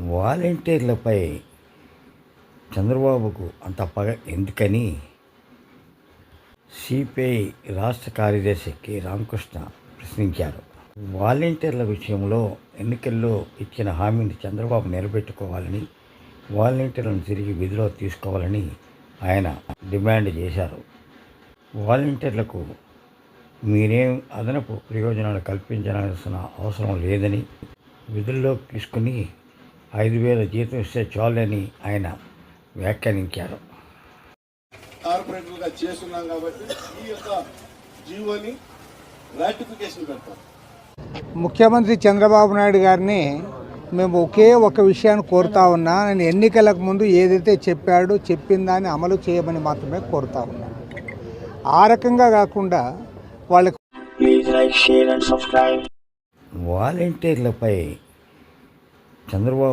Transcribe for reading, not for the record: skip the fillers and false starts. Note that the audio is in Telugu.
వాలంటీర్లపై చంద్రబాబుకు అంత పగ ఎందుకని సిపిఐ రాష్ట్ర కార్యదర్శి కె రామకృష్ణ ప్రశ్నించారు. వాలంటీర్ల విషయంలో ఎన్నికల్లో ఇచ్చిన హామీని చంద్రబాబు నిలబెట్టుకోవాలని, వాలంటీర్లను తిరిగి విధిలో తీసుకోవాలని ఆయన డిమాండ్ చేశారు. వాలంటీర్లకు మీరేం అదనపు ప్రయోజనాలు కల్పించాల్సిన అవసరం లేదని, విధుల్లోకి తీసుకుని 5,000 జీతం ఇస్తే చాలని ఆయన వ్యాఖ్యానించారు. కార్పొరేటర్గా చేస్తున్నాం కాబట్టి ఈ యొక్క జీవోని రాటిఫికేషన్ పెడతాం. ముఖ్యమంత్రి చంద్రబాబు నాయుడు గారిని మేము ఒకే ఒక విషయాన్ని కోరుతా ఉన్నా, నేను ఎన్నికలకు ముందు ఏదైతే చెప్పాడో చెప్పిన దాన్ని అమలు చేయమని మాత్రమే కోరుతా ఉన్నా. ఆ రకంగా కాకుండా వాళ్ళకి వాలంటీర్లపై చంద్రబాబు